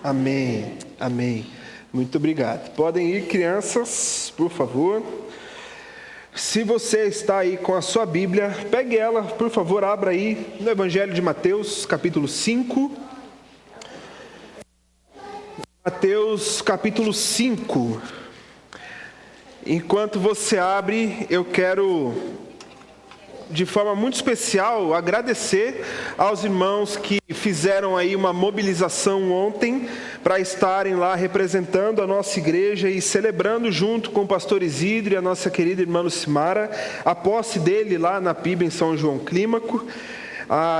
Amém, amém. Muito obrigado. Podem ir, crianças, por favor. Se você está aí com a sua Bíblia, pegue ela, por favor, abra aí no Evangelho de Mateus, capítulo 5. Mateus, capítulo 5. Enquanto você abre, eu quero, de forma muito especial, agradecer aos irmãos que fizeram aí uma mobilização ontem para estarem lá representando a nossa igreja e celebrando junto com o pastor Isidro e a nossa querida irmã Lucimara a posse dele lá na PIB em São João Clímaco.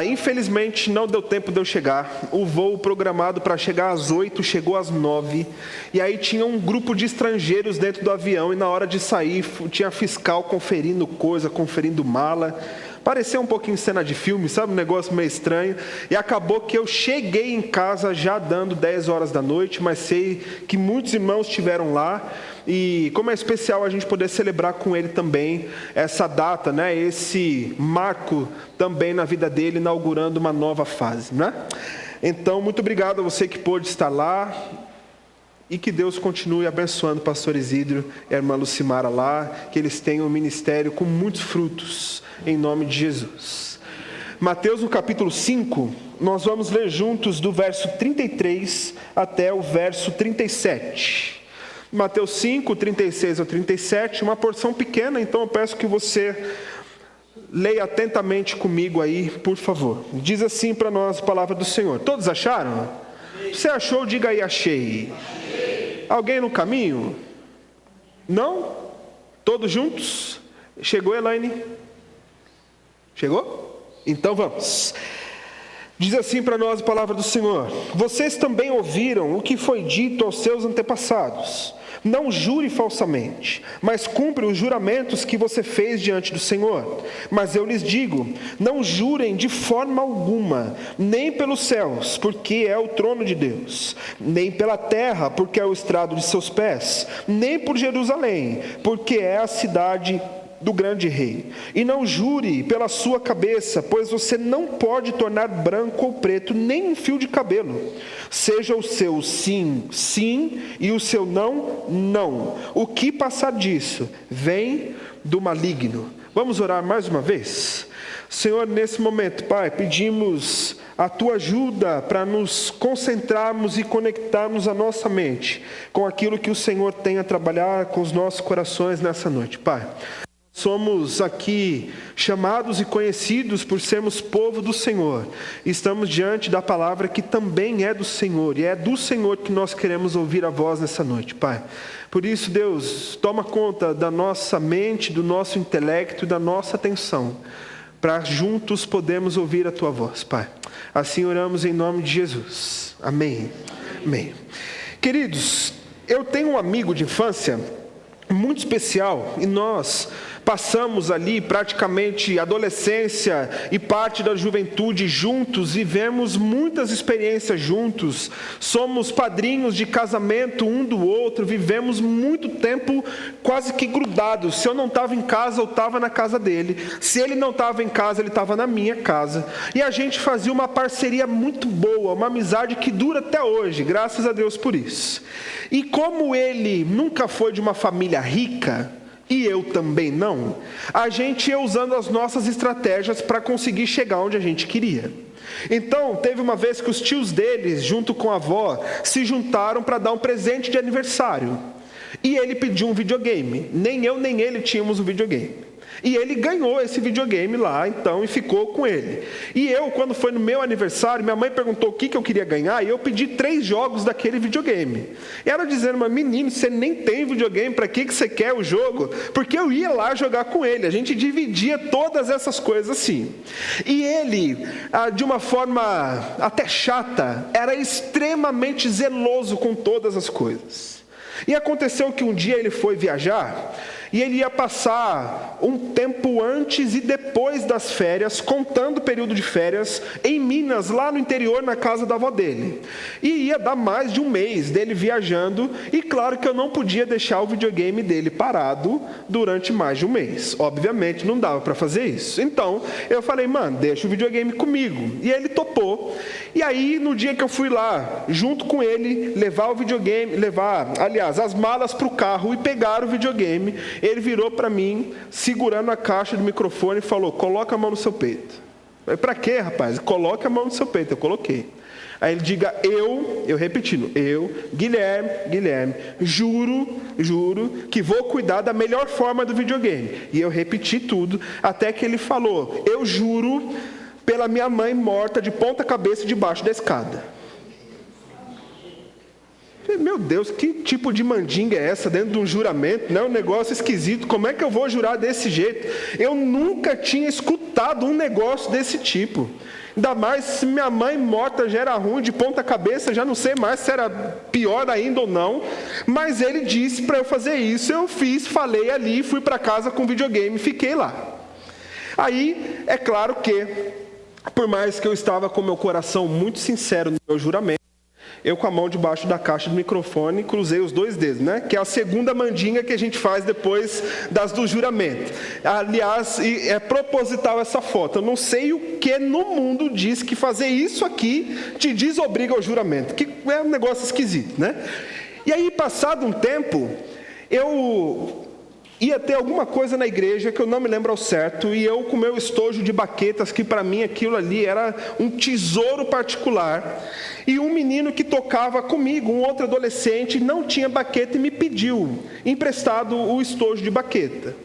Infelizmente não deu tempo de eu chegar. O voo programado para chegar às 8 chegou às 9. E aí tinha um grupo de estrangeiros dentro do avião e na hora de sair tinha fiscal conferindo coisa, conferindo mala. Pareceu um pouquinho cena de filme, sabe? Um negócio meio estranho. E acabou que eu cheguei em casa já dando 10 horas da noite, mas sei que muitos irmãos estiveram lá. E como é especial a gente poder celebrar com ele também essa data, né? Esse marco também na vida dele, inaugurando uma nova fase, né? Então, muito obrigado a você que pôde estar lá. E que Deus continue abençoando o pastor Isidro e a irmã Lucimara lá, que eles tenham um ministério com muitos frutos, em nome de Jesus. Mateus, no capítulo 5, nós vamos ler juntos do verso 33 até o verso 37. Mateus 5, 36 ao 37, uma porção pequena, então eu peço que você leia atentamente comigo aí, por favor. Diz assim para nós a palavra do Senhor. Todos acharam? Você achou? Diga aí, achei. Alguém no caminho? Não? Todos juntos? Chegou, Elaine? Chegou? Então vamos. Diz assim para nós a palavra do Senhor. Vocês também ouviram o que foi dito aos seus antepassados. Não jure falsamente, mas cumpre os juramentos que você fez diante do Senhor. Mas eu lhes digo, não jurem de forma alguma, nem pelos céus, porque é o trono de Deus, nem pela terra, porque é o estrado de seus pés, nem por Jerusalém, porque é a cidade do grande rei. E não jure pela sua cabeça, pois você não pode tornar branco ou preto nem um fio de cabelo. Seja o seu sim, sim, e o seu não, não. O que passar disso vem do maligno. Vamos orar mais uma vez? Senhor, nesse momento, Pai, pedimos a Tua ajuda para nos concentrarmos e conectarmos a nossa mente com aquilo que o Senhor tem a trabalhar com os nossos corações nessa noite, Pai. Somos aqui chamados e conhecidos por sermos povo do Senhor. Estamos diante da palavra que também é do Senhor. E é do Senhor que nós queremos ouvir a voz nessa noite, Pai. Por isso, Deus, toma conta da nossa mente, do nosso intelecto e da nossa atenção, para juntos podermos ouvir a Tua voz, Pai. Assim oramos em nome de Jesus. Amém. Amém. Queridos, eu tenho um amigo de infância muito especial e nós passamos ali praticamente adolescência e parte da juventude juntos, vivemos muitas experiências juntos, somos padrinhos de casamento um do outro, vivemos muito tempo quase que grudados. Se eu não estava em casa, eu estava na casa dele, se ele não estava em casa, ele estava na minha casa, e a gente fazia uma parceria muito boa, uma amizade que dura até hoje, graças a Deus por isso. E como ele nunca foi de uma família rica, e eu também não, a gente ia usando as nossas estratégias para conseguir chegar onde a gente queria. Então, teve uma vez que os tios deles, junto com a avó, se juntaram para dar um presente de aniversário. E ele pediu um videogame. Nem eu nem ele tínhamos um videogame. E ele ganhou esse videogame lá, então, e ficou com ele. E eu, quando foi no meu aniversário, minha mãe perguntou o que eu queria ganhar, e eu pedi 3 jogos daquele videogame. E ela dizendo, mas menino, você nem tem videogame, para que você quer o jogo? Porque eu ia lá jogar com ele, a gente dividia todas essas coisas assim. E ele, de uma forma até chata, era extremamente zeloso com todas as coisas. E aconteceu que um dia ele foi viajar, E ele ia passar um tempo antes e depois das férias, contando o período de férias, em Minas, lá no interior, na casa da avó dele. E ia dar mais de um mês dele viajando, e claro que eu não podia deixar o videogame dele parado durante mais de um mês. Obviamente não dava para fazer isso. Então eu falei, mano, deixa o videogame comigo. E ele topou. E aí, no dia que eu fui lá, junto com ele, levar o videogame, as malas para o carro e pegar o videogame, ele virou para mim, segurando a caixa do microfone e falou, coloca a mão no seu peito. Eu falei, para quê, rapaz? Coloca a mão no seu peito. Eu coloquei. Aí ele diga, eu repetindo, Guilherme, juro que vou cuidar da melhor forma do videogame. E eu repeti tudo, até que ele falou, eu juro pela minha mãe morta de ponta cabeça debaixo da escada. Meu Deus, que tipo de mandinga é essa dentro de um juramento? Não é um negócio esquisito, como é que eu vou jurar desse jeito? Eu nunca tinha escutado um negócio desse tipo. Ainda mais se minha mãe morta já era ruim de ponta cabeça, já não sei mais se era pior ainda ou não. Mas ele disse para eu fazer isso, eu fiz, falei ali, fui para casa com o videogame e fiquei lá. Aí, é claro que, por mais que eu estava com meu coração muito sincero no meu juramento, eu com a mão debaixo da caixa do microfone, cruzei os dois dedos, né? Que é a segunda mandinga que a gente faz depois das do juramento. Aliás, é proposital essa foto. Eu não sei o que no mundo diz que fazer isso aqui te desobriga ao juramento. Que é um negócio esquisito, né? E aí, passado um tempo, eu ia ter alguma coisa na igreja que eu não me lembro ao certo, e eu com meu estojo de baquetas, que para mim aquilo ali era um tesouro particular, e um menino que tocava comigo, um outro adolescente, não tinha baqueta e me pediu emprestado o estojo de baqueta.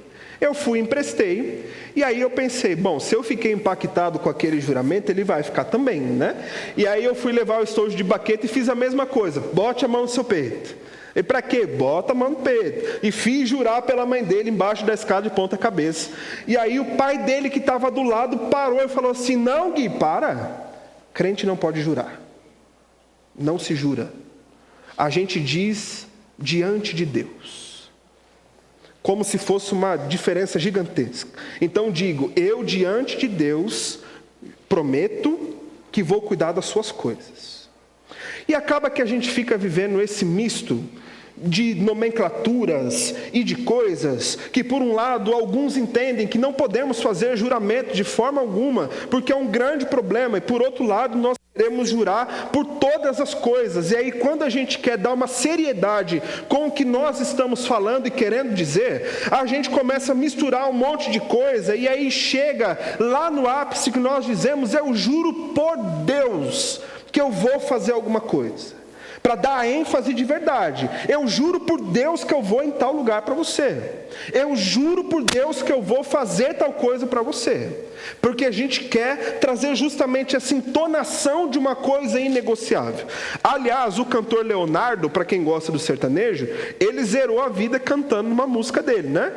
Eu fui, emprestei, e aí eu pensei, bom, se eu fiquei impactado com aquele juramento, ele vai ficar também, né? E aí eu fui levar o estojo de baqueta e fiz a mesma coisa, bote a mão no seu peito. E para quê? Bota a mão no peito. E fiz jurar pela mãe dele embaixo da escada de ponta cabeça. E aí o pai dele que estava do lado parou e falou assim, não, Gui, para. Crente não pode jurar. Não se jura. A gente diz diante de Deus. Como se fosse uma diferença gigantesca. Então digo, eu diante de Deus prometo que vou cuidar das suas coisas. E acaba que a gente fica vivendo esse misto de nomenclaturas e de coisas que, por um lado, alguns entendem que não podemos fazer juramento de forma alguma, porque é um grande problema, e por outro lado, nós queremos jurar por todas as coisas. E aí, quando a gente quer dar uma seriedade com o que nós estamos falando e querendo dizer, a gente começa a misturar um monte de coisa, e aí chega lá no ápice que nós dizemos, eu juro por Deus que eu vou fazer alguma coisa. Para dar ênfase de verdade. Eu juro por Deus que eu vou em tal lugar para você. Eu juro por Deus que eu vou fazer tal coisa para você. Porque a gente quer trazer justamente essa entonação de uma coisa inegociável. Aliás, o cantor Leonardo, para quem gosta do sertanejo, ele zerou a vida cantando uma música dele, né?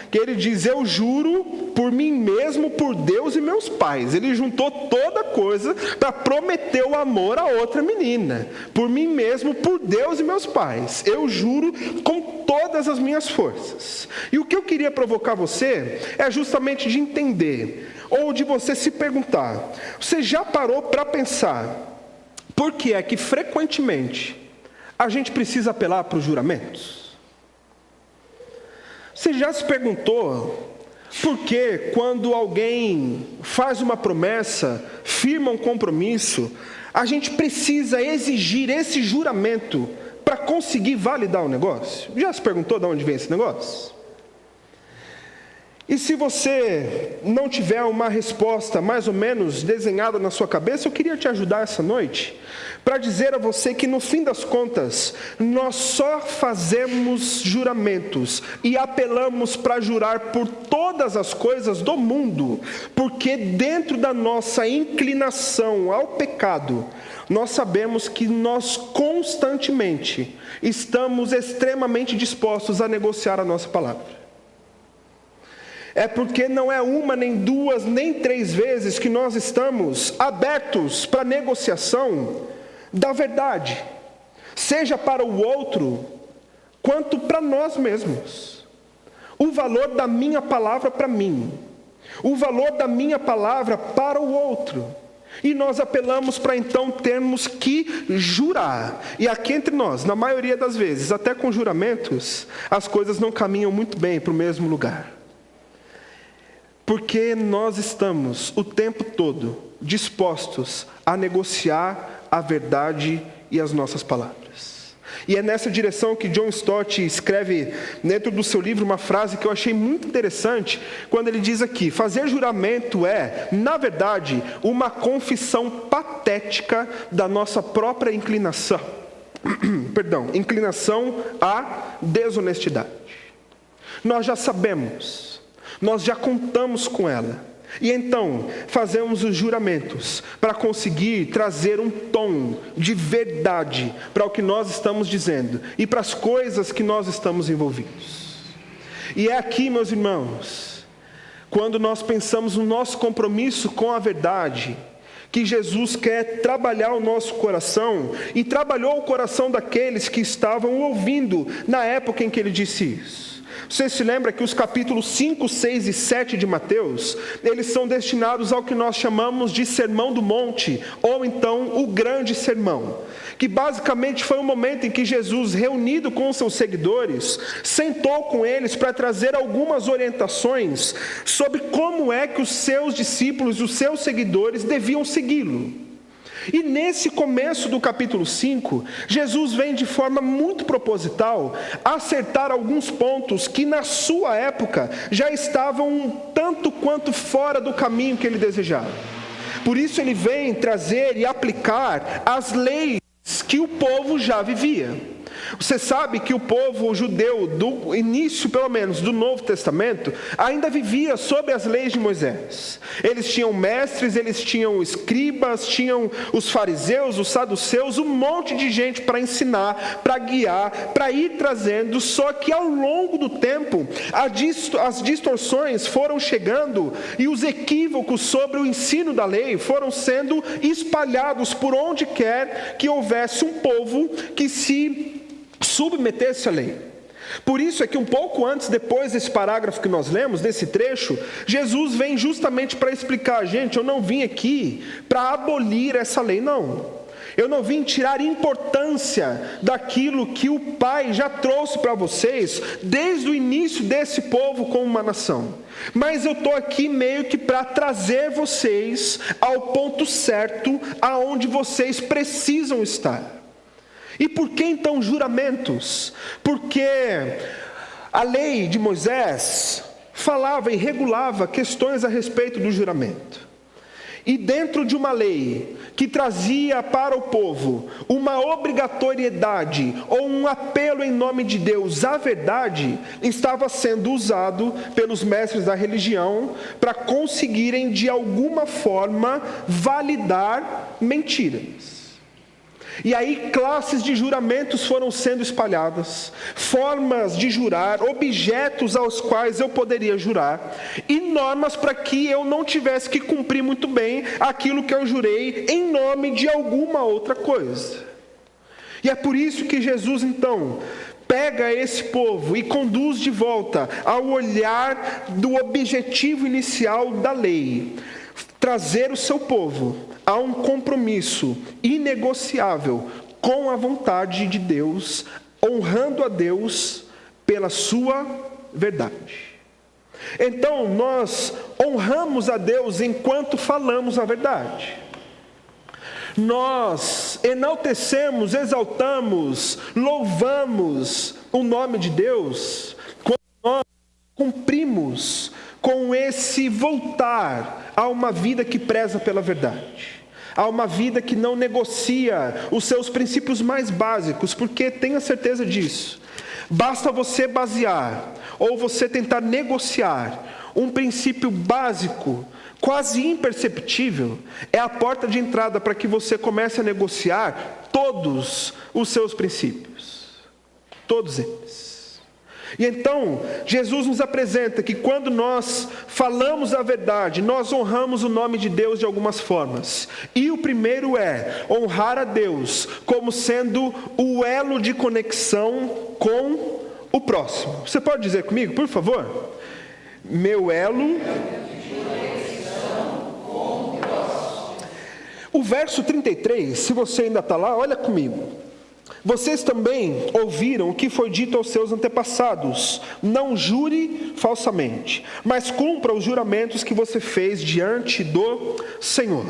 Que ele diz, eu juro por mim mesmo, por Deus e meus pais. Ele juntou toda coisa para prometer o amor a outra menina. Por mim mesmo, por Deus e meus pais. Eu juro com todas as minhas forças. E o que eu queria provocar você é justamente de entender, ou de você se perguntar, você já parou para pensar, por que é que frequentemente a gente precisa apelar para os juramentos? Você já se perguntou por que quando alguém faz uma promessa, firma um compromisso, a gente precisa exigir esse juramento para conseguir validar o negócio? Já se perguntou de onde vem esse negócio? E se você não tiver uma resposta mais ou menos desenhada na sua cabeça, eu queria te ajudar essa noite para dizer a você que no fim das contas, nós só fazemos juramentos e apelamos para jurar por todas as coisas do mundo, porque dentro da nossa inclinação ao pecado, nós sabemos que nós constantemente estamos extremamente dispostos a negociar a nossa palavra. É porque não é uma, nem duas, nem três vezes que nós estamos abertos para negociação da verdade, seja para o outro, quanto para nós mesmos. o valor da minha palavra para mim, o valor da minha palavra para o outro. E nós apelamos para então termos que jurar. E aqui entre nós, na maioria das vezes, até com juramentos, as coisas não caminham muito bem para o mesmo lugar. Porque nós estamos o tempo todo dispostos a negociar a verdade e as nossas palavras. E é nessa direção que John Stott escreve dentro do seu livro uma frase que eu achei muito interessante, quando ele diz aqui: fazer juramento é, na verdade, uma confissão patética da nossa própria inclinação à desonestidade. Nós já sabemos, nós já contamos com ela. E então, fazemos os juramentos para conseguir trazer um tom de verdade para o que nós estamos dizendo e para as coisas que nós estamos envolvidos. E é aqui, meus irmãos, quando nós pensamos no nosso compromisso com a verdade, que Jesus quer trabalhar o nosso coração, e trabalhou o coração daqueles que estavam ouvindo na época em que ele disse isso. Você se lembra que os capítulos 5, 6 e 7 de Mateus, eles são destinados ao que nós chamamos de Sermão do Monte, ou então o Grande Sermão, que basicamente foi um momento em que Jesus, reunido com os seus seguidores, sentou com eles para trazer algumas orientações sobre como é que os seus discípulos, os seus seguidores deviam segui-lo. E nesse começo do capítulo 5, Jesus vem de forma muito proposital acertar alguns pontos que na sua época já estavam um tanto quanto fora do caminho que ele desejava. Por isso ele vem trazer e aplicar as leis que o povo já vivia. Você sabe que o povo judeu, do início pelo menos do Novo Testamento, ainda vivia sob as leis de Moisés. Eles tinham mestres, eles tinham escribas, tinham os fariseus, os saduceus, um monte de gente para ensinar, para guiar, para ir trazendo. Só que ao longo do tempo, as distorções foram chegando e os equívocos sobre o ensino da lei foram sendo espalhados por onde quer que houvesse um povo que se submetesse à lei. Por isso é que um pouco antes, depois desse parágrafo que nós lemos, desse trecho, Jesus vem justamente para explicar: gente, eu não vim aqui para abolir essa lei, não. Eu não vim tirar importância daquilo que o Pai já trouxe para vocês desde o início desse povo como uma nação. Mas eu estou aqui meio que para trazer vocês ao ponto certo aonde vocês precisam estar. E por que então juramentos? Porque a lei de Moisés falava e regulava questões a respeito do juramento. E dentro de uma lei que trazia para o povo uma obrigatoriedade ou um apelo em nome de Deus à verdade, estava sendo usado pelos mestres da religião para conseguirem de alguma forma validar mentiras. E aí classes de juramentos foram sendo espalhadas, formas de jurar, objetos aos quais eu poderia jurar, e normas para que eu não tivesse que cumprir muito bem aquilo que eu jurei em nome de alguma outra coisa. E é por isso que Jesus então pega esse povo e conduz de volta ao olhar do objetivo inicial da lei: trazer o seu povo a um compromisso inegociável com a vontade de Deus, honrando a Deus pela sua verdade. Então, nós honramos a Deus enquanto falamos a verdade. Nós enaltecemos, exaltamos, louvamos o nome de Deus quando nós cumprimos com esse voltar a uma vida que preza pela verdade, a uma vida que não negocia os seus princípios mais básicos, porque tenha certeza disso, basta você basear ou você tentar negociar um princípio básico, quase imperceptível, é a porta de entrada para que você comece a negociar todos os seus princípios, todos eles. E então, Jesus nos apresenta que quando nós falamos a verdade, nós honramos o nome de Deus de algumas formas. E o primeiro é honrar a Deus como sendo o elo de conexão com o próximo. Você pode dizer comigo, por favor? Meu elo. O verso 33, se você ainda está lá, olha comigo. Vocês também ouviram o que foi dito aos seus antepassados: não jure falsamente, mas cumpra os juramentos que você fez diante do Senhor.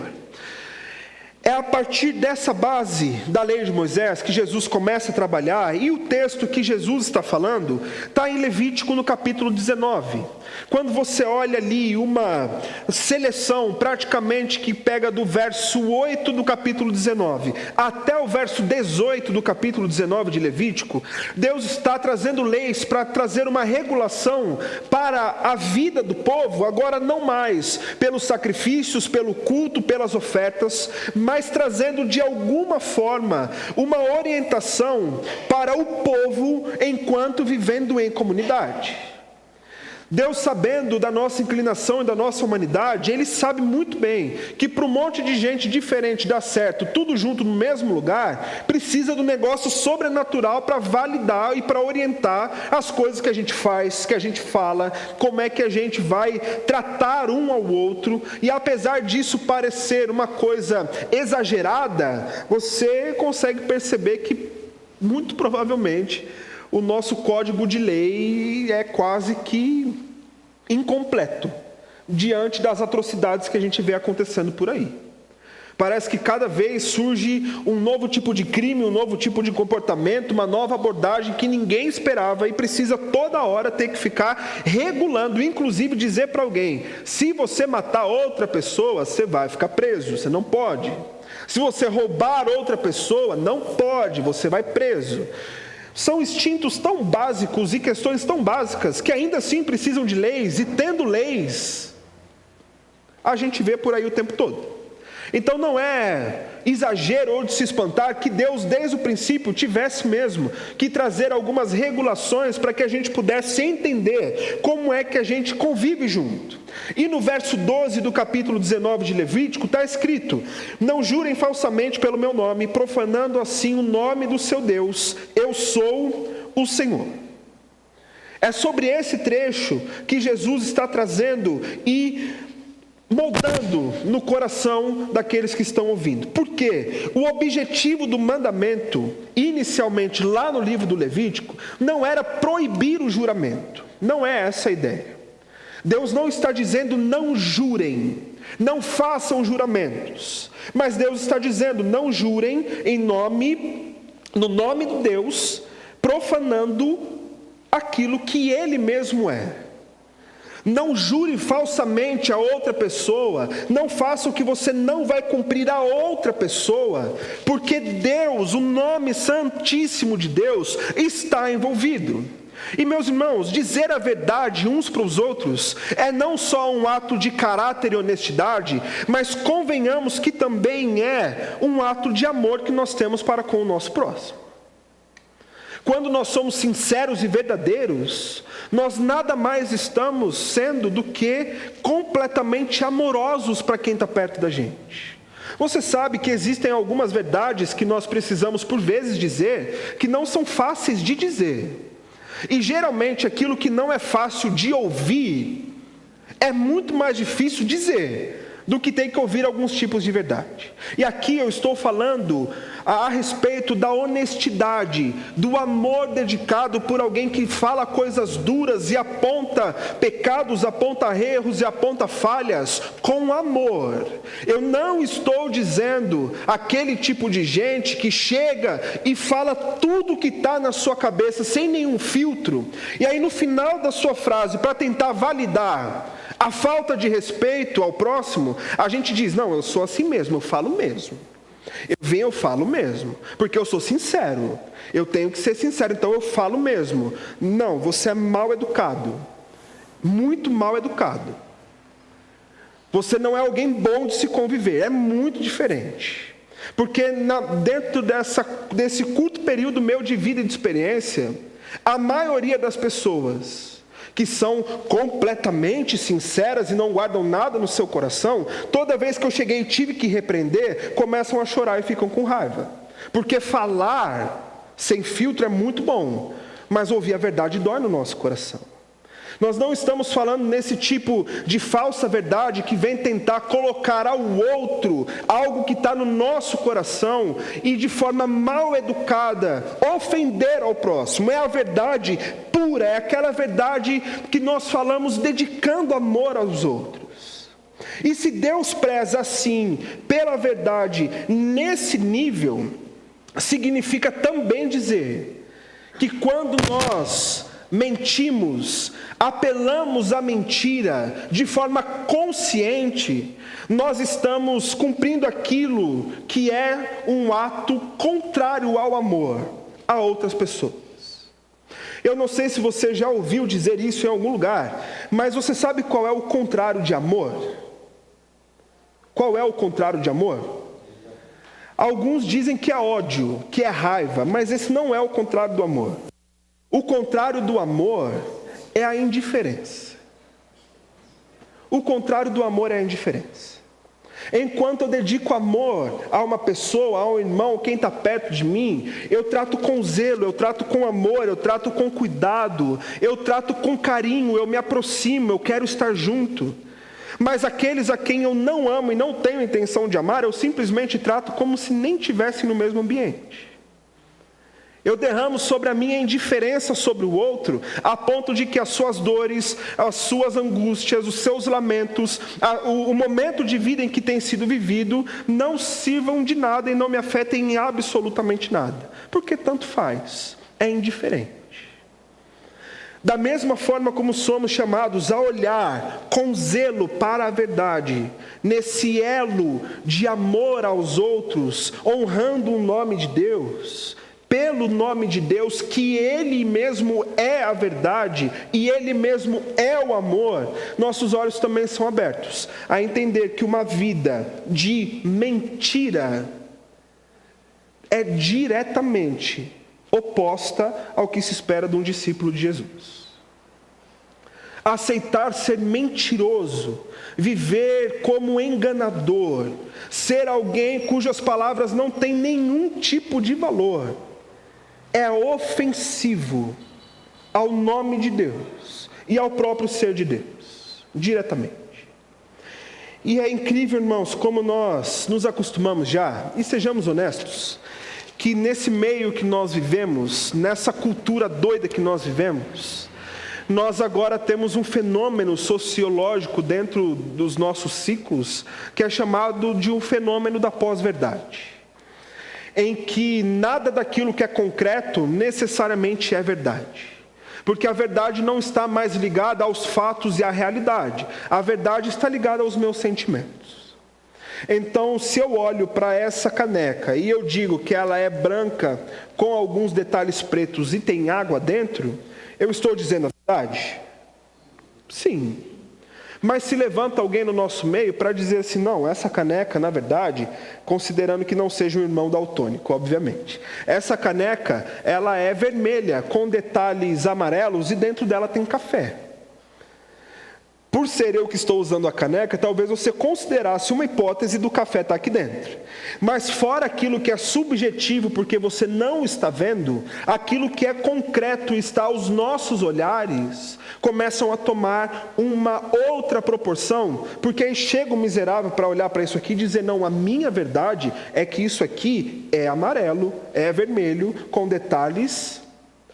É a partir dessa base da lei de Moisés que Jesus começa a trabalhar, e o texto que Jesus está falando está em Levítico no capítulo 19. Quando você olha ali uma seleção praticamente que pega do verso 8 do capítulo 19 até o verso 18 do capítulo 19 de Levítico, Deus está trazendo leis para trazer uma regulação para a vida do povo, agora não mais pelos sacrifícios, pelo culto, pelas ofertas, mas trazendo de alguma forma uma orientação para o povo enquanto vivendo em comunidade. Deus, sabendo da nossa inclinação e da nossa humanidade, Ele sabe muito bem que para um monte de gente diferente dar certo, tudo junto no mesmo lugar, precisa do negócio sobrenatural para validar e para orientar as coisas que a gente faz, que a gente fala, como é que a gente vai tratar um ao outro. E apesar disso parecer uma coisa exagerada, você consegue perceber que, muito provavelmente, o nosso código de lei é quase que incompleto diante das atrocidades que a gente vê acontecendo por aí. Parece que cada vez surge um novo tipo de crime, um novo tipo de comportamento, uma nova abordagem que ninguém esperava e precisa toda hora ter que ficar regulando, inclusive dizer para alguém: se você matar outra pessoa, você vai ficar preso, você não pode. Se você roubar outra pessoa, não pode, você vai preso. São instintos tão básicos e questões tão básicas que ainda assim precisam de leis, e tendo leis, a gente vê por aí o tempo todo. Então não é exagero ou de se espantar que Deus desde o princípio tivesse mesmo que trazer algumas regulações para que a gente pudesse entender como é que a gente convive junto. E no verso 12 do capítulo 19 de Levítico está escrito: não jurem falsamente pelo meu nome, profanando assim o nome do seu Deus. Eu sou o Senhor. É sobre esse trecho que Jesus está trazendo e moldando no coração daqueles que estão ouvindo. Porque o objetivo do mandamento, inicialmente lá no livro do Levítico, não era proibir o juramento. Não é essa a ideia. Deus não está dizendo não jurem, não façam juramentos. Mas Deus está dizendo não jurem no nome de Deus, profanando aquilo que Ele mesmo é. Não jure falsamente a outra pessoa, não faça o que você não vai cumprir a outra pessoa, porque Deus, o nome santíssimo de Deus, está envolvido. E meus irmãos, dizer a verdade uns para os outros é não só um ato de caráter e honestidade, mas convenhamos que também é um ato de amor que nós temos para com o nosso próximo. Quando nós somos sinceros e verdadeiros, nós nada mais estamos sendo do que completamente amorosos para quem está perto da gente. Você sabe que existem algumas verdades que nós precisamos por vezes dizer, que não são fáceis de dizer. E geralmente aquilo que não é fácil de ouvir, é muito mais difícil dizer do que tem que ouvir alguns tipos de verdade. E aqui eu estou falando a respeito da honestidade, do amor dedicado por alguém que fala coisas duras e aponta pecados, aponta erros e aponta falhas com amor. Eu não estou dizendo aquele tipo de gente que chega e fala tudo que está na sua cabeça sem nenhum filtro, e aí no final da sua frase, para tentar validar a falta de respeito ao próximo, a gente diz: não, eu sou assim mesmo, eu falo mesmo. Eu falo mesmo, porque eu sou sincero. Eu tenho que ser sincero, então eu falo mesmo. Não, você é mal educado. Muito mal educado. Você não é alguém bom de se conviver, é muito diferente. Porque dentro desse curto período meu de vida e de experiência, a maioria das pessoas que são completamente sinceras e não guardam nada no seu coração, toda vez que eu cheguei e tive que repreender, começam a chorar e ficam com raiva. Porque falar sem filtro é muito bom, mas ouvir a verdade dói no nosso coração. Nós não estamos falando nesse tipo de falsa verdade que vem tentar colocar ao outro algo que está no nosso coração e de forma mal educada ofender ao próximo. É a verdade pura, é aquela verdade que nós falamos dedicando amor aos outros. E se Deus preza assim pela verdade nesse nível, significa também dizer que quando nós mentimos, apelamos à mentira de forma consciente, nós estamos cumprindo aquilo que é um ato contrário ao amor a outras pessoas. Eu não sei se você já ouviu dizer isso em algum lugar, mas você sabe qual é o contrário de amor? Qual é o contrário de amor? Alguns dizem que é ódio, que é raiva, mas esse não é o contrário do amor. O contrário do amor é a indiferença. O contrário do amor é a indiferença. Enquanto eu dedico amor a uma pessoa, a um irmão, quem está perto de mim, eu trato com zelo, eu trato com amor, eu trato com cuidado, eu trato com carinho, eu me aproximo, eu quero estar junto. Mas aqueles a quem eu não amo e não tenho intenção de amar, eu simplesmente trato como se nem estivesse no mesmo ambiente. Eu derramo sobre a minha indiferença sobre o outro, a ponto de que as suas dores, as suas angústias, os seus lamentos, o momento de vida em que tem sido vivido, não sirvam de nada e não me afetem em absolutamente nada. Porque tanto faz, é indiferente. Da mesma forma como somos chamados a olhar com zelo para a verdade, nesse elo de amor aos outros, honrando o nome de Deus, pelo nome de Deus, que Ele mesmo é a verdade e Ele mesmo é o amor, nossos olhos também são abertos a entender que uma vida de mentira é diretamente oposta ao que se espera de um discípulo de Jesus. Aceitar ser mentiroso, viver como enganador, ser alguém cujas palavras não têm nenhum tipo de valor, é ofensivo ao nome de Deus e ao próprio ser de Deus, diretamente. E é incrível, irmãos, como nós nos acostumamos já, e sejamos honestos, que nesse meio que nós vivemos, nessa cultura doida que nós vivemos, nós agora temos um fenômeno sociológico dentro dos nossos ciclos, que é chamado de um fenômeno da pós-verdade, em que nada daquilo que é concreto necessariamente é verdade. Porque a verdade não está mais ligada aos fatos e à realidade. A verdade está ligada aos meus sentimentos. Então, se eu olho para essa caneca e eu digo que ela é branca com alguns detalhes pretos e tem água dentro, eu estou dizendo a verdade? Sim. Mas se levanta alguém no nosso meio para dizer assim, não, essa caneca, na verdade, considerando que não seja um irmão daltônico, obviamente. Essa caneca, ela é vermelha, com detalhes amarelos e dentro dela tem café. Por ser eu que estou usando a caneca, talvez você considerasse uma hipótese do café estar aqui dentro. Mas fora aquilo que é subjetivo, porque você não está vendo, aquilo que é concreto está aos nossos olhares, começam a tomar uma outra proporção, porque aí chega o miserável para olhar para isso aqui e dizer, não, a minha verdade é que isso aqui é amarelo, é vermelho, com detalhes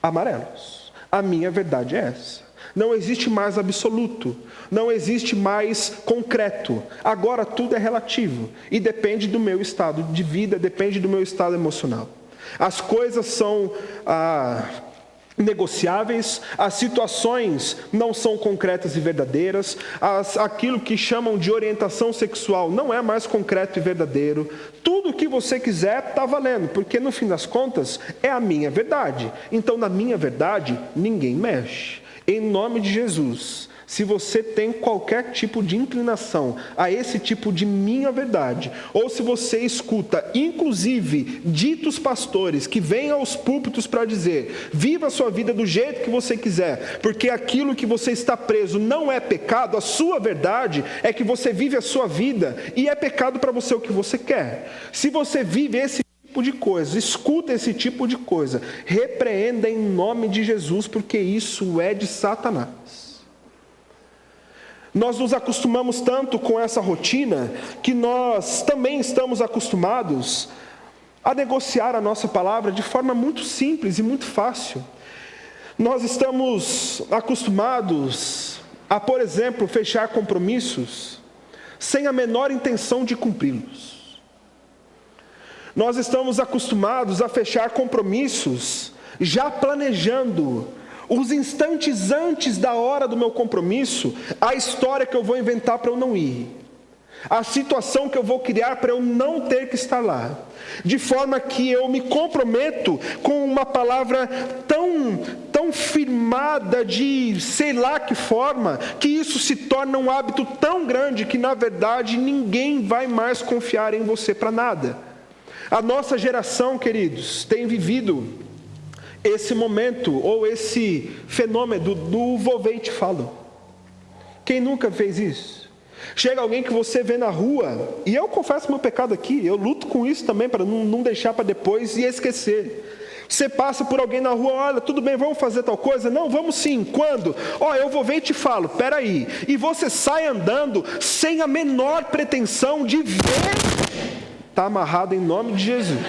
amarelos. A minha verdade é essa. Não existe mais absoluto, não existe mais concreto. Agora tudo é relativo e depende do meu estado de vida, depende do meu estado emocional. As coisas são negociáveis, as situações não são concretas e verdadeiras, aquilo que chamam de orientação sexual não é mais concreto e verdadeiro. Tudo o que você quiser está valendo, porque no fim das contas é a minha verdade. Então na minha verdade ninguém mexe. Em nome de Jesus, se você tem qualquer tipo de inclinação a esse tipo de minha verdade, ou se você escuta, inclusive, ditos pastores que vêm aos púlpitos para dizer, viva a sua vida do jeito que você quiser, porque aquilo que você está preso não é pecado, a sua verdade é que você vive a sua vida e é pecado para você o que você quer. Se você vive esse tipo tipo de coisa, escuta esse tipo de coisa, repreenda em nome de Jesus, porque isso é de Satanás. Nós nos acostumamos tanto com essa rotina, que nós também estamos acostumados a negociar a nossa palavra de forma muito simples e muito fácil. Nós estamos acostumados a, por exemplo, fechar compromissos sem a menor intenção de cumpri-los. Nós estamos acostumados a fechar compromissos já planejando os instantes antes da hora do meu compromisso, a história que eu vou inventar para eu não ir, a situação que eu vou criar para eu não ter que estar lá, de forma que eu me comprometo com uma palavra tão firmada de sei lá que forma, que isso se torna um hábito tão grande que na verdade ninguém vai mais confiar em você para nada. A nossa geração, queridos, tem vivido esse momento ou esse fenômeno do vou ver e te falo. Quem nunca fez isso? Chega alguém que você vê na rua, e eu confesso meu pecado aqui, eu luto com isso também para não deixar para depois e esquecer. Você passa por alguém na rua, olha, tudo bem, vamos fazer tal coisa? Não, vamos sim, quando? Eu vou ver e te falo, peraí. E você sai andando sem a menor pretensão de ver. Está amarrado em nome de Jesus.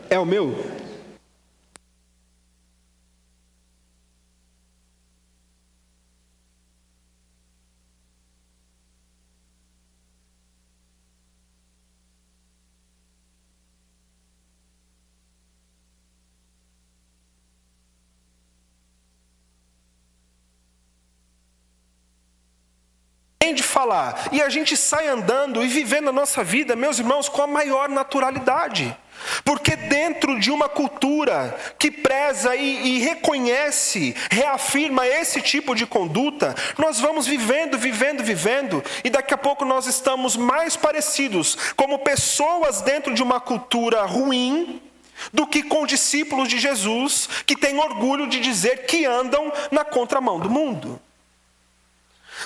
É o meu? De falar, e a gente sai andando e vivendo a nossa vida, meus irmãos, com a maior naturalidade, porque dentro de uma cultura que preza e reconhece, reafirma esse tipo de conduta, nós vamos vivendo, e daqui a pouco nós estamos mais parecidos como pessoas dentro de uma cultura ruim, do que com discípulos de Jesus, que têm orgulho de dizer que andam na contramão do mundo.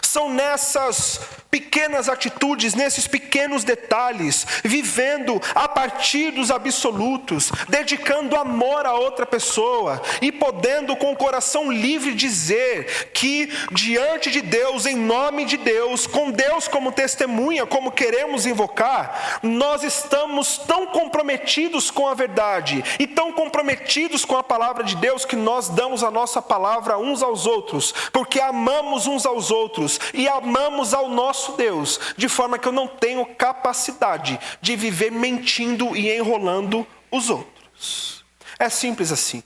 São nessas pequenas atitudes, nesses pequenos detalhes, vivendo a partir dos absolutos, dedicando amor a outra pessoa e podendo com o coração livre dizer que diante de Deus, em nome de Deus, com Deus como testemunha, como queremos invocar, nós estamos tão comprometidos com a verdade e tão comprometidos com a palavra de Deus que nós damos a nossa palavra uns aos outros, porque amamos uns aos outros e amamos ao nosso Deus, de forma que eu não tenho capacidade de viver mentindo e enrolando os outros. É simples assim.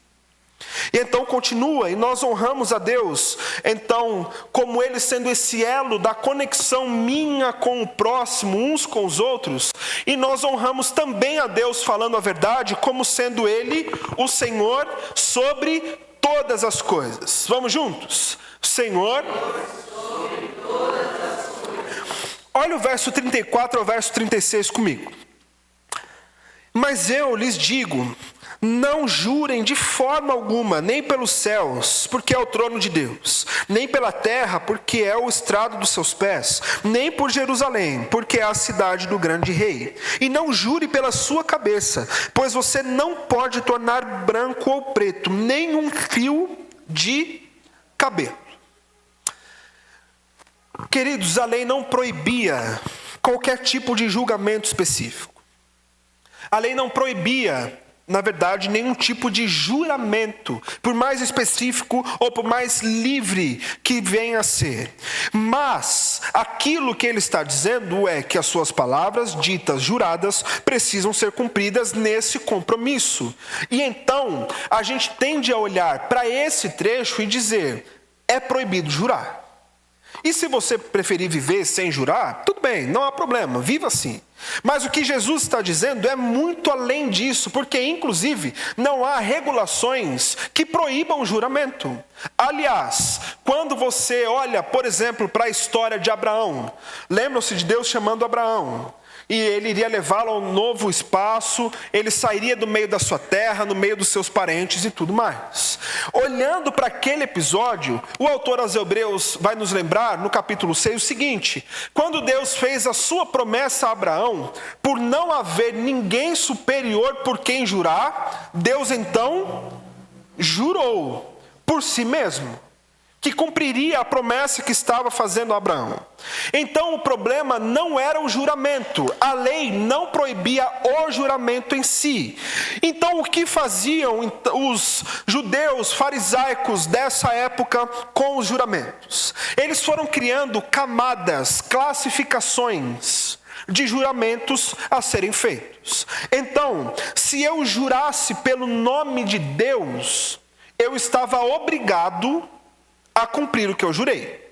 E então continua, e nós honramos a Deus, então, como Ele sendo esse elo da conexão minha com o próximo, uns com os outros, e nós honramos também a Deus falando a verdade, como sendo Ele o Senhor sobre todas as coisas. Vamos juntos? Senhor. Olha o verso 34 ao verso 36 comigo. Mas eu lhes digo, não jurem de forma alguma, nem pelos céus, porque é o trono de Deus, nem pela terra, porque é o estrado dos seus pés, nem por Jerusalém, porque é a cidade do grande rei. E não jure pela sua cabeça, pois você não pode tornar branco ou preto, nem um fio de cabelo. Queridos, a lei não proibia qualquer tipo de julgamento específico. A lei não proibia, na verdade, nenhum tipo de juramento, por mais específico ou por mais livre que venha a ser. Mas aquilo que ele está dizendo é que as suas palavras ditas juradas precisam ser cumpridas nesse compromisso. E então a gente tende a olhar para esse trecho e dizer, é proibido jurar. E se você preferir viver sem jurar, tudo bem, não há problema, viva assim. Mas o que Jesus está dizendo é muito além disso, porque inclusive não há regulações que proíbam o juramento. Aliás, quando você olha, por exemplo, para a história de Abraão, lembram-se de Deus chamando Abraão, e ele iria levá-lo a um novo espaço, ele sairia do meio da sua terra, no meio dos seus parentes e tudo mais. Olhando para aquele episódio, o autor aos Hebreus vai nos lembrar, no capítulo 6, o seguinte: quando Deus fez a sua promessa a Abraão, por não haver ninguém superior por quem jurar, Deus então jurou por si mesmo que cumpriria a promessa que estava fazendo a Abraão. Então o problema não era o juramento, a lei não proibia o juramento em si. Então o que faziam os judeus farisaicos dessa época com os juramentos? Eles foram criando camadas, classificações de juramentos a serem feitos. Então, se eu jurasse pelo nome de Deus, eu estava obrigado a cumprir o que eu jurei.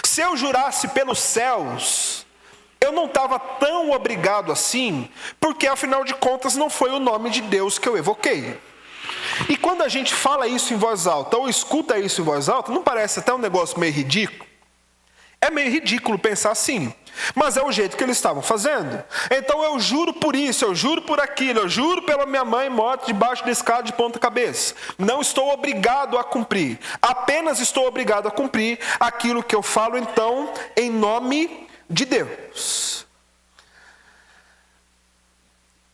Se eu jurasse pelos céus, eu não estava tão obrigado assim, porque afinal de contas não foi o nome de Deus que eu evoquei. E quando a gente fala isso em voz alta, ou escuta isso em voz alta, não parece até um negócio meio ridículo? É meio ridículo pensar assim, mas é o jeito que eles estavam fazendo. Então eu juro por isso, eu juro por aquilo, eu juro pela minha mãe morta debaixo da escada de ponta cabeça. Não estou obrigado a cumprir, apenas estou obrigado a cumprir aquilo que eu falo então em nome de Deus.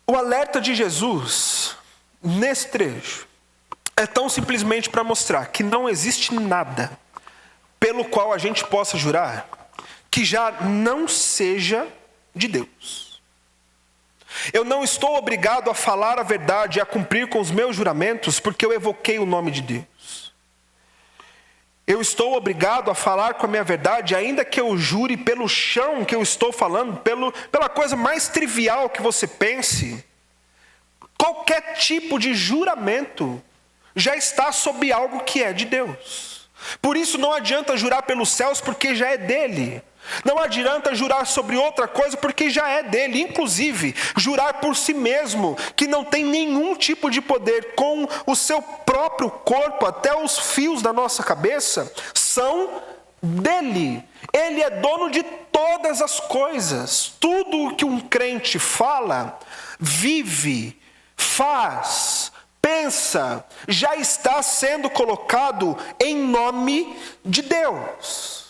O alerta de Jesus nesse trecho é tão simplesmente para mostrar que não existe nada pelo qual a gente possa jurar que já não seja de Deus. Eu não estou obrigado a falar a verdade e a cumprir com os meus juramentos porque eu evoquei o nome de Deus. Eu estou obrigado a falar com a minha verdade, ainda que eu jure pelo chão que eu estou falando, pela coisa mais trivial que você pense. Qualquer tipo de juramento já está sob algo que é de Deus. Por isso não adianta jurar pelos céus porque já é dele. Não adianta jurar sobre outra coisa porque já é dele. Inclusive, jurar por si mesmo, que não tem nenhum tipo de poder com o seu próprio corpo, até os fios da nossa cabeça, são dele. Ele é dono de todas as coisas. Tudo o que um crente fala, vive, faz, pensa, já está sendo colocado em nome de Deus.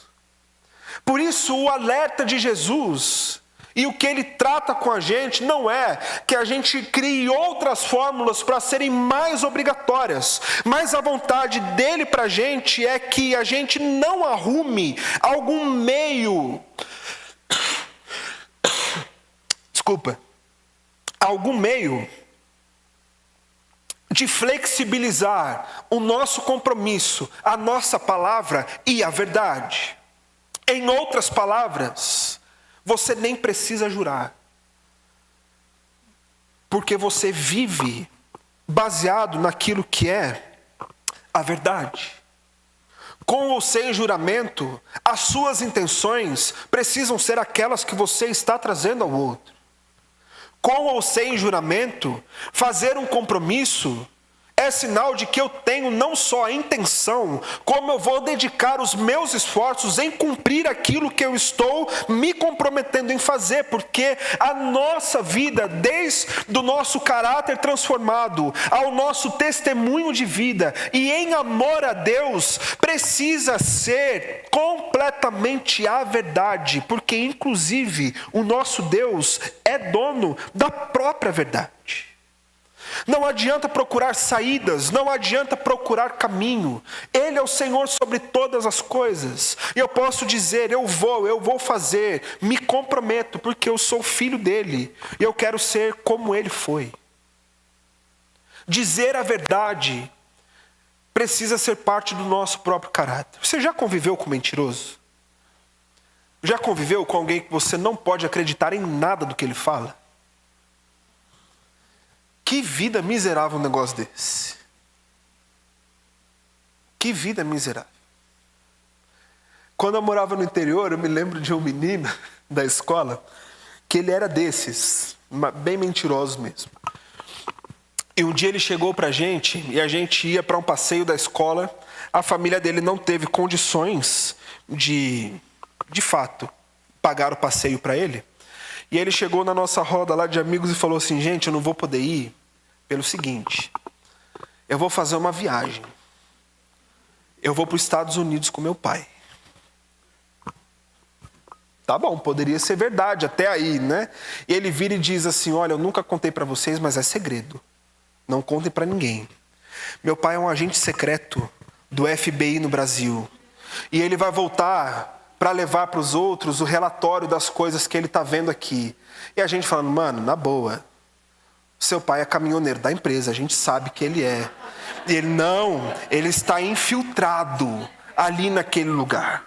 Por isso o alerta de Jesus e o que ele trata com a gente não é que a gente crie outras fórmulas para serem mais obrigatórias, mas a vontade dele para a gente é que a gente não arrume algum meio, algum meio de flexibilizar o nosso compromisso, a nossa palavra e a verdade. Em outras palavras, você nem precisa jurar, porque você vive baseado naquilo que é a verdade. Com ou sem juramento, as suas intenções precisam ser aquelas que você está trazendo ao outro. Com ou sem juramento, fazer um compromisso é sinal de que eu tenho não só a intenção, como eu vou dedicar os meus esforços em cumprir aquilo que eu estou me comprometendo em fazer, porque a nossa vida, desde o nosso caráter transformado ao nosso testemunho de vida e em amor a Deus, precisa ser completamente a verdade, porque inclusive o nosso Deus é dono da própria verdade. Não adianta procurar saídas, não adianta procurar caminho. Ele é o Senhor sobre todas as coisas. E eu posso dizer, eu vou fazer, me comprometo, porque eu sou filho dele. E eu quero ser como ele foi. Dizer a verdade precisa ser parte do nosso próprio caráter. Você já conviveu com um mentiroso? Já conviveu com alguém que você não pode acreditar em nada do que ele fala? Que vida miserável um negócio desse. Que vida miserável. Quando eu morava no interior, eu me lembro de um menino da escola, que ele era desses, bem mentirosos mesmo. E um dia ele chegou pra gente, e a gente ia para um passeio da escola. A família dele não teve condições de fato, pagar o passeio para ele. E ele chegou na nossa roda lá de amigos e falou assim: gente, eu não vou poder ir pelo seguinte, eu vou fazer uma viagem. Eu vou para os Estados Unidos com meu pai. Tá bom, poderia ser verdade até aí, né? E ele vira e diz assim: olha, eu nunca contei para vocês, mas é segredo. Não contem para ninguém. Meu pai é um agente secreto do FBI no Brasil. E ele vai voltar para levar para os outros o relatório das coisas que ele está vendo aqui. E a gente falando: mano, na boa, seu pai é caminhoneiro da empresa, a gente sabe que ele é. E ele: não, ele está infiltrado ali naquele lugar.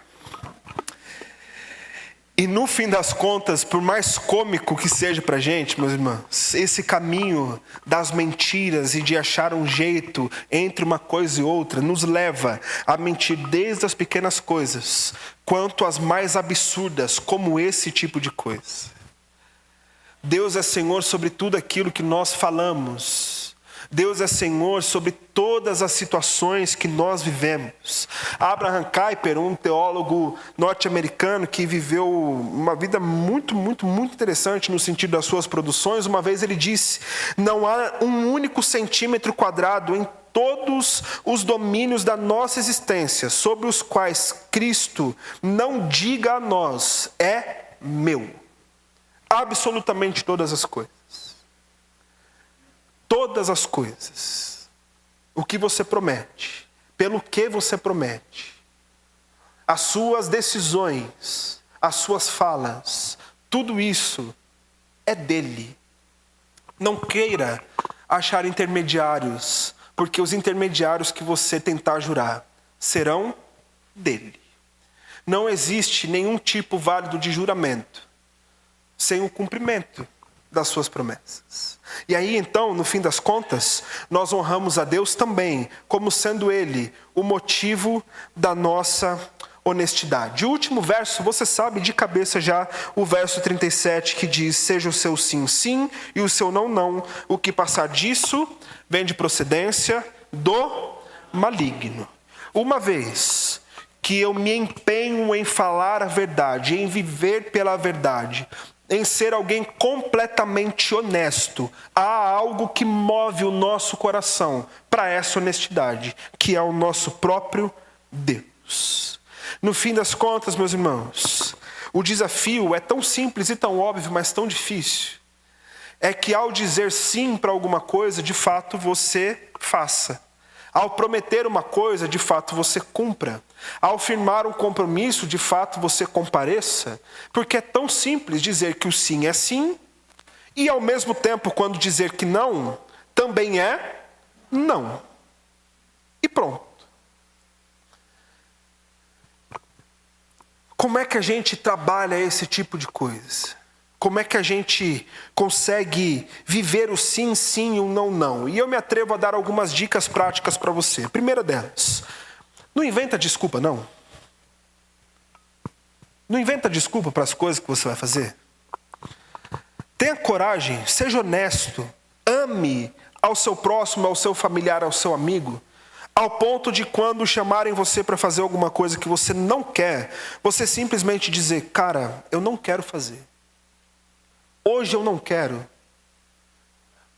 E no fim das contas, por mais cômico que seja pra gente, meus irmãos, esse caminho das mentiras e de achar um jeito entre uma coisa e outra nos leva a mentir desde as pequenas coisas, quanto às mais absurdas, como esse tipo de coisa. Deus é Senhor sobre tudo aquilo que nós falamos. Deus é Senhor sobre todas as situações que nós vivemos. Abraham Kuyper, um teólogo norte-americano que viveu uma vida muito interessante no sentido das suas produções, uma vez ele disse: não há um único centímetro quadrado em todos os domínios da nossa existência sobre os quais Cristo não diga a nós: é meu. Absolutamente todas as coisas. Todas as coisas. O que você promete, pelo que você promete, as suas decisões, as suas falas, tudo isso é dele. Não queira achar intermediários, porque os intermediários que você tentar jurar serão dele. Não existe nenhum tipo válido de juramento sem o cumprimento das suas promessas. E aí então, no fim das contas, nós honramos a Deus também, como sendo Ele o motivo da nossa honestidade. O último verso, você sabe de cabeça já, o verso 37, que diz: seja o seu sim, sim, e o seu não, não. O que passar disso vem de procedência do maligno. Uma vez que eu me empenho em falar a verdade, em viver pela verdade, em ser alguém completamente honesto, há algo que move o nosso coração para essa honestidade, que é o nosso próprio Deus. No fim das contas, meus irmãos, o desafio é tão simples e tão óbvio, mas tão difícil. É que ao dizer sim para alguma coisa, de fato você faça. Ao prometer uma coisa, de fato você cumpra. Ao firmar um compromisso, de fato você compareça. Porque é tão simples dizer que o sim é sim, e ao mesmo tempo, quando dizer que não, também é não. E pronto. Como é que a gente trabalha esse tipo de coisa? Como é que a gente consegue viver o sim, sim e o não, não? E eu me atrevo a dar algumas dicas práticas para você. A primeira delas: não inventa desculpa, não. Não inventa desculpa para as coisas que você vai fazer. Tenha coragem, seja honesto, ame ao seu próximo, ao seu familiar, ao seu amigo, ao ponto de quando chamarem você para fazer alguma coisa que você não quer, você simplesmente dizer: cara, eu não quero fazer. Hoje eu não quero.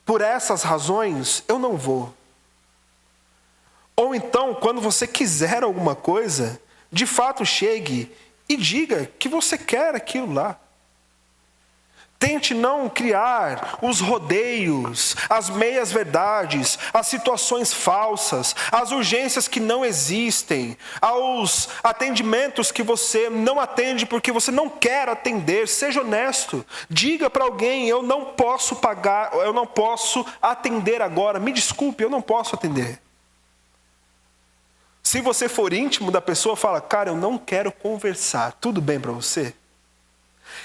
Por essas razões, eu não vou. Ou então, quando você quiser alguma coisa, de fato chegue e diga que você quer aquilo lá. Tente não criar os rodeios, as meias-verdades, as situações falsas, as urgências que não existem, aos atendimentos que você não atende porque você não quer atender. Seja honesto. Diga para alguém: eu não posso pagar, eu não posso atender agora. Me desculpe, eu não posso atender. Se você for íntimo da pessoa, fala: cara, eu não quero conversar. Tudo bem para você?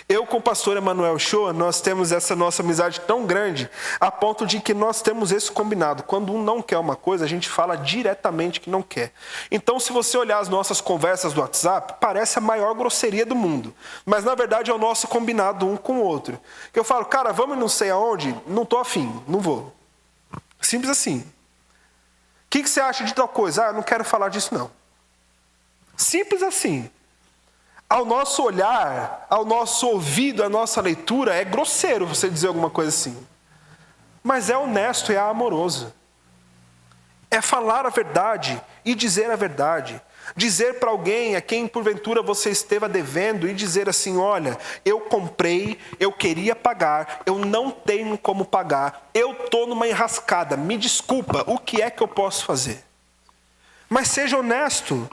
Eu com o pastor Emanuel Shoa, nós temos essa nossa amizade tão grande, a ponto de que nós temos esse combinado. Quando um não quer uma coisa, a gente fala diretamente que não quer. Então, se você olhar as nossas conversas do WhatsApp, parece a maior grosseria do mundo. Mas, na verdade, é o nosso combinado um com o outro. Que eu falo: cara, vamos não sei aonde? Não estou afim, não vou. Simples assim. O que você acha de tal coisa? Ah, eu não quero falar disso não. Simples assim. Ao nosso olhar, ao nosso ouvido, à nossa leitura, é grosseiro você dizer alguma coisa assim. Mas é honesto e é amoroso. É falar a verdade e dizer a verdade. Dizer para alguém a quem porventura você esteva devendo e dizer assim: olha, eu comprei, eu queria pagar, eu não tenho como pagar, eu estou numa enrascada, me desculpa, o que é que eu posso fazer? Mas seja honesto.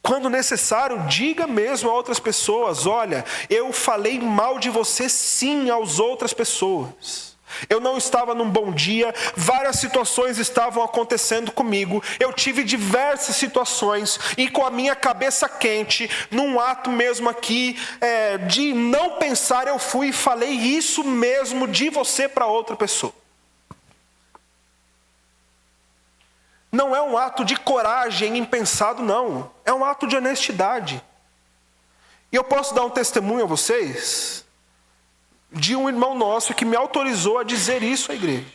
Quando necessário, diga mesmo a outras pessoas: olha, eu falei mal de você sim às outras pessoas. Eu não estava num bom dia, várias situações estavam acontecendo comigo. Eu tive diversas situações e com a minha cabeça quente, num ato mesmo aqui de não pensar, eu fui e falei isso mesmo de você para outra pessoa. Não é um ato de coragem impensado, não. É um ato de honestidade. E eu posso dar um testemunho a vocês de um irmão nosso que me autorizou a dizer isso à igreja.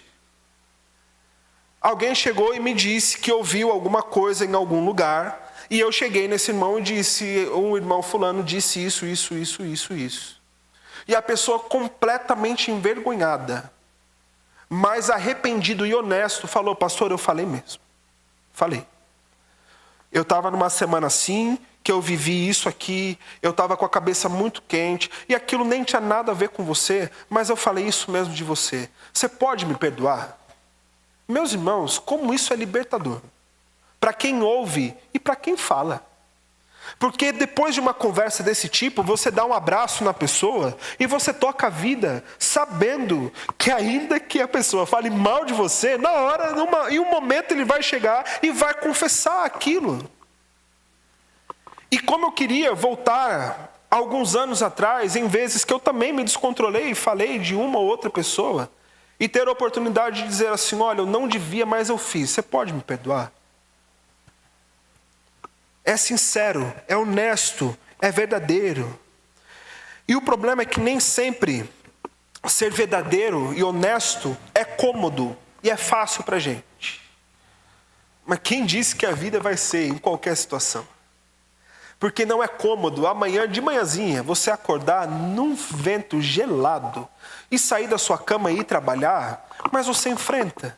Alguém chegou e me disse que ouviu alguma coisa em algum lugar, e eu cheguei nesse irmão e disse: um irmão fulano disse isso. E a pessoa completamente envergonhada, mas arrependido e honesto, falou: pastor, eu falei mesmo. Falei. Eu estava numa semana assim, que eu vivi isso aqui, eu estava com a cabeça muito quente, e aquilo nem tinha nada a ver com você, mas eu falei isso mesmo de você. Você pode me perdoar? Meus irmãos, como isso é libertador. Para quem ouve e para quem fala. Porque depois de uma conversa desse tipo, você dá um abraço na pessoa e você toca a vida, sabendo que ainda que a pessoa fale mal de você, na hora, em um momento ele vai chegar e vai confessar aquilo. E como eu queria voltar alguns anos atrás, em vezes que eu também me descontrolei e falei de uma ou outra pessoa, e ter a oportunidade de dizer assim: olha, eu não devia, mas eu fiz, você pode me perdoar? É sincero, é honesto, é verdadeiro. E o problema é que nem sempre ser verdadeiro e honesto é cômodo e é fácil para a gente. Mas quem disse que a vida vai ser em qualquer situação? Porque não é cômodo amanhã de manhãzinha você acordar num vento gelado e sair da sua cama e ir trabalhar, mas você enfrenta.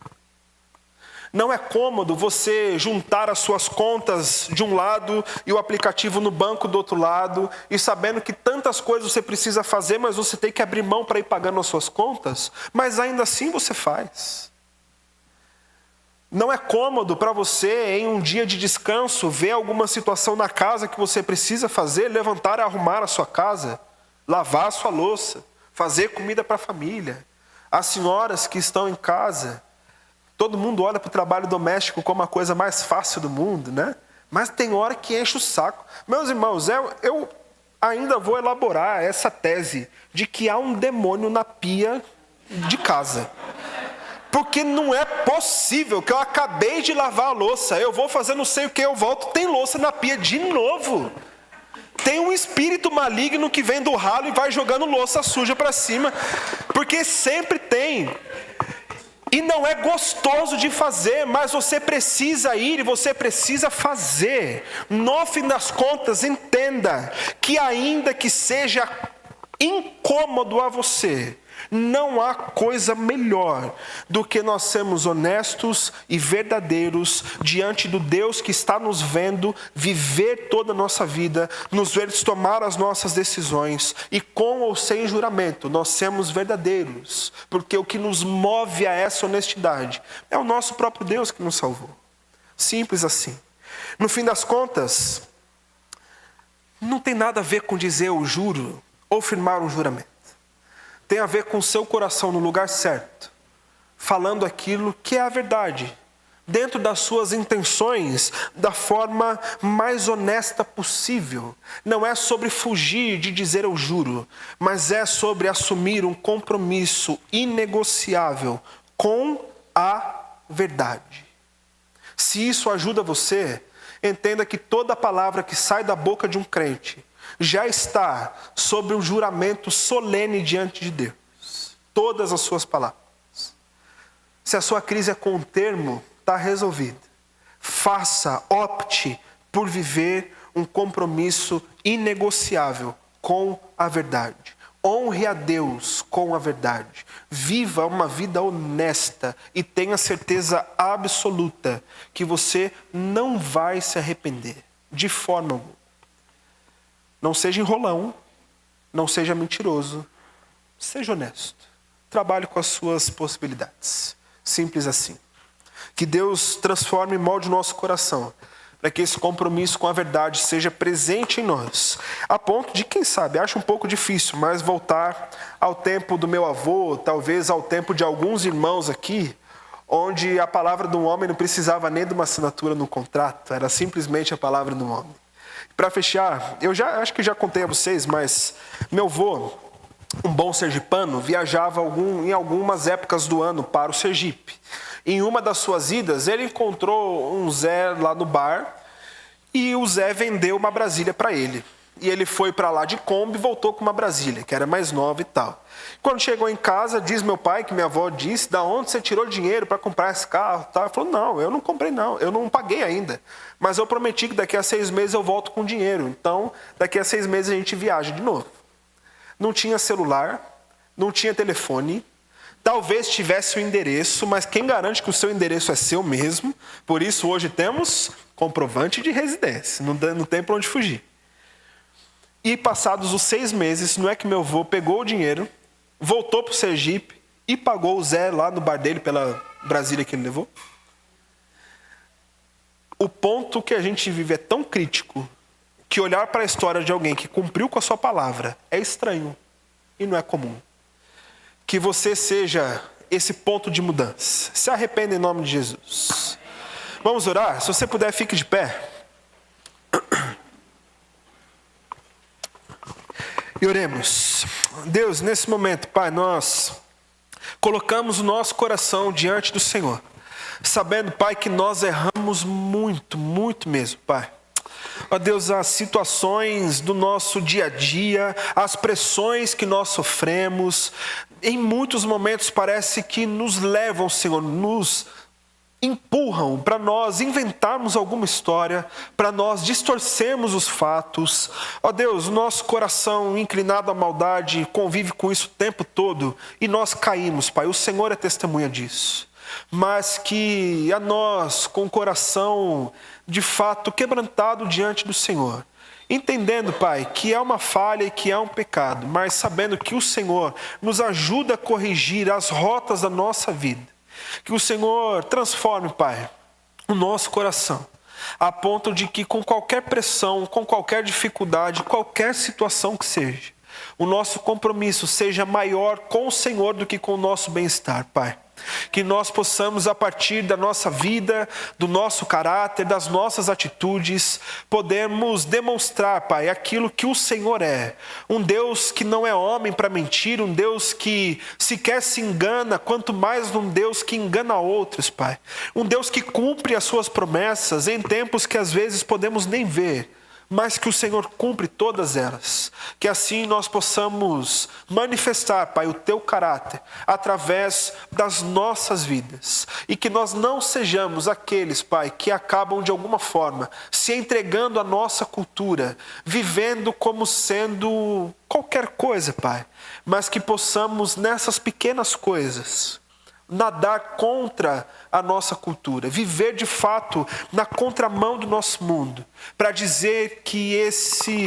Não é cômodo você juntar as suas contas de um lado e o aplicativo no banco do outro lado, e sabendo que tantas coisas você precisa fazer, mas você tem que abrir mão para ir pagando as suas contas, mas ainda assim você faz. Não é cômodo para você, em um dia de descanso, ver alguma situação na casa que você precisa fazer, levantar e arrumar a sua casa, lavar a sua louça, fazer comida para a família. As senhoras que estão em casa, todo mundo olha para o trabalho doméstico como a coisa mais fácil do mundo, né? Mas tem hora que enche o saco. Meus irmãos, eu ainda vou elaborar essa tese de que há um demônio na pia de casa. Porque não é possível que eu acabei de lavar a louça, eu vou fazer não sei o que, eu volto, tem louça na pia de novo. Tem um espírito maligno que vem do ralo e vai jogando louça suja para cima, porque sempre tem. E não é gostoso de fazer, mas você precisa ir e você precisa fazer. No fim das contas, entenda que ainda que seja incômodo a você, não há coisa melhor do que nós sermos honestos e verdadeiros diante do Deus que está nos vendo viver toda a nossa vida, nos ver tomar as nossas decisões, e com ou sem juramento nós sermos verdadeiros, porque o que nos move a essa honestidade é o nosso próprio Deus que nos salvou. Simples assim. No fim das contas, não tem nada a ver com dizer eu juro ou firmar um juramento. Tem a ver com o seu coração no lugar certo, falando aquilo que é a verdade, dentro das suas intenções, da forma mais honesta possível. Não é sobre fugir de dizer eu juro, mas é sobre assumir um compromisso inegociável com a verdade. Se isso ajuda você, entenda que toda palavra que sai da boca de um crente já está sobre um juramento solene diante de Deus. Todas as suas palavras. Se a sua crise é com um termo, está resolvida. Faça, opte por viver um compromisso inegociável com a verdade. Honre a Deus com a verdade. Viva uma vida honesta e tenha certeza absoluta que você não vai se arrepender de forma alguma. Não seja enrolão, não seja mentiroso, seja honesto. Trabalhe com as suas possibilidades. Simples assim. Que Deus transforme e molde o nosso coração, para que esse compromisso com a verdade seja presente em nós, a ponto de, quem sabe, acho um pouco difícil, mas voltar ao tempo do meu avô, talvez ao tempo de alguns irmãos aqui, onde a palavra de um homem não precisava nem de uma assinatura no contrato, era simplesmente a palavra de um homem. Para fechar, acho que já contei a vocês, mas meu avô, um bom sergipano, viajava em algumas épocas do ano para o Sergipe. Em uma das suas idas, ele encontrou um Zé lá no bar e o Zé vendeu uma Brasília para ele. E ele foi para lá de Kombi e voltou com uma Brasília, que era mais nova e tal. Quando chegou em casa, diz meu pai, que minha avó disse, da onde você tirou dinheiro para comprar esse carro? Ele falou, não, eu não comprei não, eu não paguei ainda. Mas eu prometi que daqui a 6 meses eu volto com dinheiro. Então, daqui a 6 meses a gente viaja de novo. Não tinha celular, não tinha telefone. Talvez tivesse o endereço, mas quem garante que o seu endereço é seu mesmo? Por isso hoje temos comprovante de residência, não tem para onde fugir. E passados os 6 meses, não é que meu avô pegou o dinheiro, voltou para o Sergipe e pagou o Zé lá no bar dele pela Brasília que ele levou? O ponto que a gente vive é tão crítico que olhar para a história de alguém que cumpriu com a sua palavra é estranho e não é comum. Que você seja esse ponto de mudança. Se arrependa em nome de Jesus. Vamos orar? Se você puder, fique de pé. E oremos. Deus, nesse momento, Pai, nós colocamos o nosso coração diante do Senhor, sabendo, Pai, que nós erramos muito, muito mesmo, Pai. Ó Deus, as situações do nosso dia a dia, as pressões que nós sofremos, em muitos momentos parece que nos levam, Senhor, nos empurram para nós inventarmos alguma história, para nós distorcermos os fatos. Ó Deus, o nosso coração inclinado à maldade convive com isso o tempo todo e nós caímos, Pai. O Senhor é testemunha disso. Mas que a nós, com o coração de fato quebrantado diante do Senhor, entendendo, Pai, que é uma falha e que é um pecado, mas sabendo que o Senhor nos ajuda a corrigir as rotas da nossa vida. Que o Senhor transforme, Pai, o nosso coração, a ponto de que com qualquer pressão, com qualquer dificuldade, qualquer situação que seja, o nosso compromisso seja maior com o Senhor do que com o nosso bem-estar, Pai. Que nós possamos, a partir da nossa vida, do nosso caráter, das nossas atitudes, podermos demonstrar, Pai, aquilo que o Senhor é. Um Deus que não é homem para mentir, um Deus que sequer se engana, quanto mais um Deus que engana outros, Pai. Um Deus que cumpre as suas promessas em tempos que às vezes podemos nem ver, mas que o Senhor cumpre todas elas. Que assim nós possamos manifestar, Pai, o Teu caráter através das nossas vidas. E que nós não sejamos aqueles, Pai, que acabam de alguma forma se entregando à nossa cultura, vivendo como sendo qualquer coisa, Pai. Mas que possamos nessas pequenas coisas nadar contra a nossa cultura, viver de fato na contramão do nosso mundo, para dizer que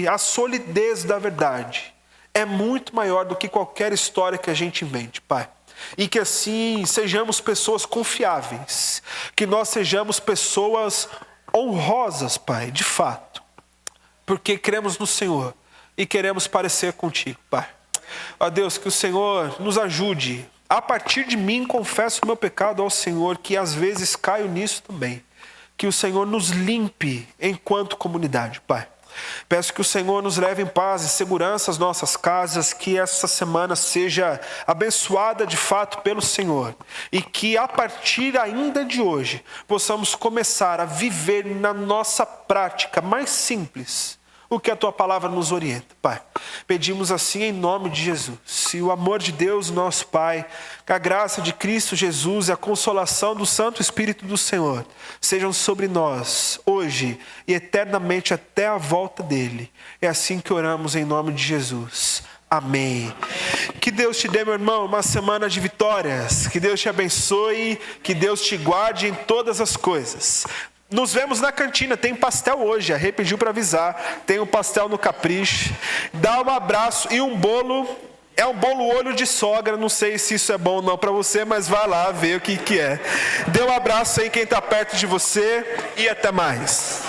a solidez da verdade é muito maior do que qualquer história que a gente invente, Pai. E que assim sejamos pessoas confiáveis, que nós sejamos pessoas honrosas, Pai, de fato, porque cremos no Senhor e queremos parecer contigo, Pai. Ó Deus, que o Senhor nos ajude. A partir de mim, confesso o meu pecado ao Senhor, que às vezes caio nisso também. Que o Senhor nos limpe enquanto comunidade, Pai. Peço que o Senhor nos leve em paz e segurança às nossas casas, que essa semana seja abençoada de fato pelo Senhor. E que a partir ainda de hoje, possamos começar a viver na nossa prática mais simples o que a tua palavra nos orienta, Pai. Pedimos assim em nome de Jesus. E o amor de Deus, nosso Pai, que a graça de Cristo Jesus e a consolação do Santo Espírito do Senhor sejam sobre nós, hoje e eternamente até a volta dele. É assim que oramos em nome de Jesus. Amém. Que Deus te dê, meu irmão, uma semana de vitórias. Que Deus te abençoe, que Deus te guarde em todas as coisas. Nos vemos na cantina, tem pastel hoje, a Rê pediu para avisar, tem um pastel no Capricho. Dá um abraço e um bolo, é um bolo olho de sogra, não sei se isso é bom ou não para você, mas vai lá ver o que é. Dê um abraço aí quem está perto de você e até mais.